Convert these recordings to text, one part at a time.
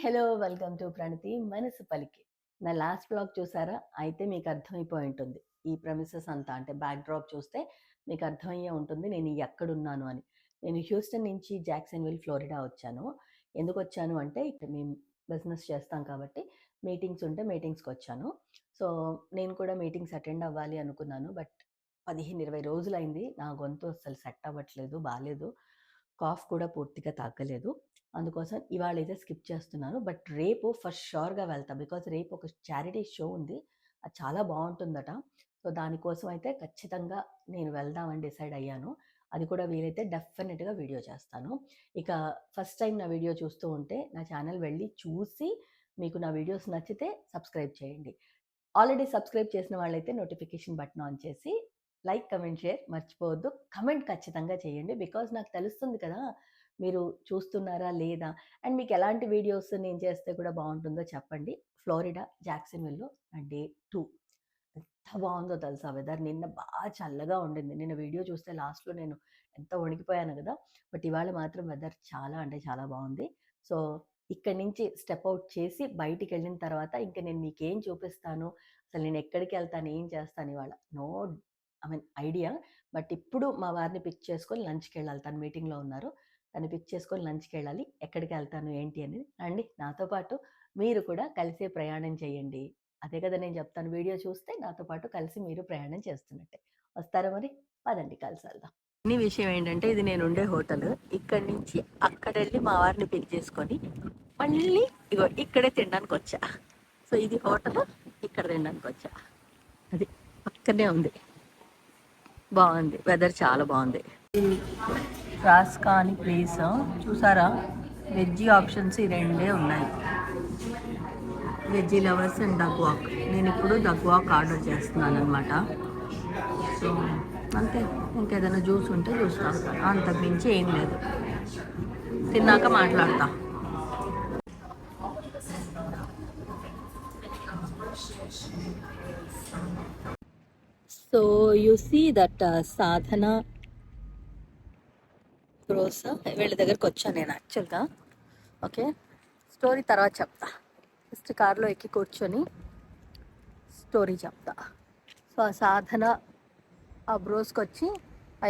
Hello welcome to ప్రణతి మనసు పలికి. నా లాస్ట్ బ్లాగ్ చూసారా? అయితే మీకు అర్థమైపోయి ఉంటుంది. ఈ ప్రెమిసెస్ అంతా అంటే బ్యాక్ డ్రాప్ చూస్తే మీకు అర్థమయ్యే ఉంటుంది నేను ఎక్కడున్నాను అని. నేను హ్యూస్టన్ నుంచి జాక్సన్‌విల్, ఫ్లోరిడా వచ్చాను. ఎందుకొచ్చాను అంటే ఇక్కడ మేము బిజినెస్ చేస్తాం కాబట్టి మీటింగ్స్ ఉంటే మీటింగ్స్‌కొచ్చాను. సో, నేను కూడా మీటింగ్స్ అటెండ్ అవ్వాలి అనుకున్నాను. బట్ 15, 20 రోజులైంది. నా గొంతు అస్సలు సెట్ అవ్వట్లేదు. బాలేదు. కాఫ్ కూడా పూర్తిగా తగ్గలేదు. అందుకోసం ఇవాళైతే స్కిప్ చేస్తున్నాను. బట్ రేపు ఫస్ట్ ష్యూర్‌గా వెళ్తా. బికాజ్ రేపు ఒక చారిటీ షో ఉంది. అది చాలా బావుంటుందట. సో, దానికోసం అయితే ఖచ్చితంగా నేను వెళ్దామని డిసైడ్ అయ్యాను. అది కూడా వీలైతే డెఫినిట్‌గా వీడియో చేస్తాను. ఇక ఫస్ట్ టైమ్ నా వీడియో చూస్తూ ఉంటే నా ఛానల్ వెళ్ళి చూసి మీకు నా వీడియోస్ నచ్చితే సబ్స్క్రైబ్ చేయండి. ఆల్రెడీ సబ్స్క్రైబ్ చేసిన వాళ్ళైతే నోటిఫికేషన్ బటన్ ఆన్ చేసి లైక్, కమెంట్, షేర్ మర్చిపోవద్దు. కమెంట్ ఖచ్చితంగా చేయండి. బికాజ్ నాకు తెలుస్తుంది కదా! మీరు చూస్తున్నారా లేదా? అండ్ మీకు ఎలాంటి వీడియోస్ నేను చేస్తే కూడా బావుంటుందో చెప్పండి. ఫ్లోరిడా జాక్సన్‌విల్‌లో నా డే 2 ఎంత బావుందో తెలుసా వెదర్. నిన్న చల్లగా ఉండింది. నిన్న వీడియో చూస్తే లాస్ట్‌లో నేను ఎంత వణికిపోయాను గదా! బట్ ఇవాళ మాత్రం వెదర్ చాలా అంటే చాలా బావుంది. సో, ఇక్కడి నుంచి స్టెప్ ఔట్ చేసి బయటికెళ్ళిన తర్వాత ఇంక నేను మీకేం చూపిస్తాను, అసలు నేను ఎక్కడికెళ్తాను, ఏం చేస్తాను ఇవాళ నో ఐడియా. బట్ ఇప్పుడు మా వారిని పిక్ చేసుకొని లంచ్‌కెళ్ళాలి. తను మీటింగ్‌లో ఉన్నారు. తను పిక్ చేసుకొని లంచ్‌కెళ్ళాలి. ఎక్కడికెళ్తాను ఏంటి అనేది రండి నాతో పాటు మీరు కూడా కలిసే ప్రయాణం చేయండి. అదే కదా నేను చెప్తాను. వీడియో చూస్తే నాతో పాటు కలిసి మీరు ప్రయాణం చేస్తున్నట్టే. వస్తారా మరి? పదండి కలిసి వెళ్దాం. ఈ విషయం ఏంటంటే ఇది నేనుండే హోటల్. ఇక్కడి నుంచి అక్కడెళ్ళి మా వారిని పిక్ చేసుకొని మళ్ళీ ఇగో ఇక్కడే తినడానికొచ్చా. సో, ఇది హోటల్. ఇక్కడ తినడానికొచ్చా. అది పక్కనే ఉంది. బాగుంది. వెదర్ చాలా బాగుంది. రాస్కా అని ప్లేస్ చూసారా? వెజ్జీ ఆప్షన్స్ ఈ రెండే ఉన్నాయి. వెజ్జీ లవర్స్ అండ్ డగ్ వాక్. నేను ఇప్పుడు డగ్ వాక్ ఆర్డర్ చేస్తున్నాను అనమాట. సో అంతే. ఇంకేదైనా జ్యూస్ ఉంటే జ్యూస్ తాగుతాను. అంతకు మించి ఏం లేదు. తిన్నాక మాట్లాడతా. So you see that Sadhana bros వీళ్ళ దగ్గరికి వచ్చాను నేను యాక్చువల్గా. ఓకే, స్టోరీ తర్వాత చెప్తా. ఫస్ట్ కార్లో ఎక్కి కూర్చొని స్టోరీ చెప్తా. సో ఆ సాధన ఆ బ్రోస్కి వచ్చి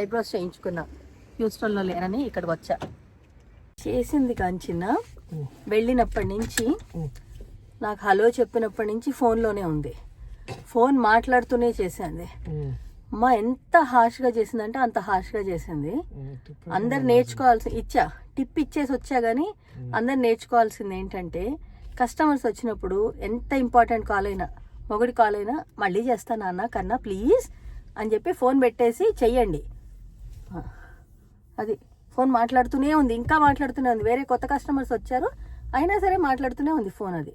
ఐబ్రోస్ చేయించుకున్నా. హ్యూస్టన్లో లేరని ఇక్కడికి వచ్చా. చేసింది కాంచిన వెళ్ళినప్పటి నుంచి నాకు హలో చెప్పినప్పటి నుంచి ఫోన్లోనే ఉంది. ఫోన్ మాట్లాడుతూనే చేసింది. అమ్మ ఎంత హార్ష్గా చేసిందంటే అంత హార్ష్గా చేసింది. అందరు టిప్ ఇచ్చేసి వచ్చా కానీ అందరు నేర్చుకోవాల్సింది ఏంటంటే కస్టమర్స్ వచ్చినప్పుడు ఎంత ఇంపార్టెంట్ కాల్ అయినా, మొగుడి కాల్ అయినా మళ్ళీ చేస్తాను అన్న కన్నా ప్లీజ్ అని చెప్పి ఫోన్ పెట్టేసి చెయ్యండి. అది ఫోన్ మాట్లాడుతూనే ఉంది, ఇంకా మాట్లాడుతూనే ఉంది. వేరే కొత్త కస్టమర్స్ వచ్చారు అయినా సరే మాట్లాడుతూనే ఉంది ఫోన్. అది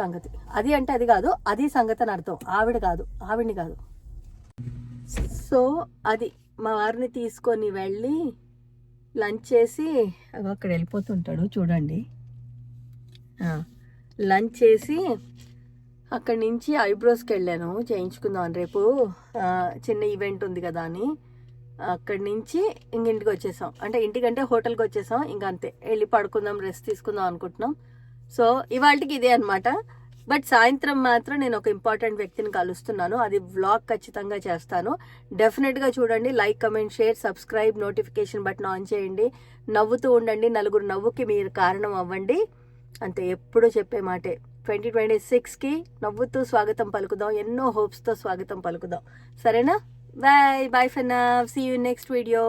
సంగతి. అది అంటే అది కాదు, అది సంగతి అని అర్థం. ఆవిడ్ని కాదు. సో అది మా వారిని తీసుకొని వెళ్ళి లంచ్ చేసి అక్కడ వెళ్ళిపోతుంటాడు చూడండి. లంచ్ చేసి అక్కడి నుంచి ఐబ్రోస్కి వెళ్ళాను చేయించుకుందాం రేపు చిన్న ఈవెంట్ ఉంది కదా అని. అక్కడి నుంచి ఇంటికి వచ్చేసాం. అంటే ఇంటికంటే హోటల్కి వచ్చేసాం. ఇంక అంతే, వెళ్ళి పడుకుందాం, రెస్ట్ తీసుకుందాం అనుకుంటున్నాం. సో ఇవాళకి ఇదే అనమాట. బట్ సాయంత్రం మాత్రం నేను ఒక ఇంపార్టెంట్ వ్యక్తిని కలుస్తున్నాను. అది వ్లాగ్ ఖచ్చితంగా చేస్తాను. డెఫినెట్గా చూడండి. Like, comment, share, subscribe, notification button on చేయండి. నవ్వుతూ ఉండండి. నలుగురు నవ్వుకి మీరు కారణం అవ్వండి. అంతే, ఎప్పుడూ చెప్పే మాటే. 2026కి నవ్వుతూ స్వాగతం పలుకుదాం. ఎన్నో హోప్స్తో స్వాగతం పలుకుదాం. సరేనా? Bye for now. See you next video.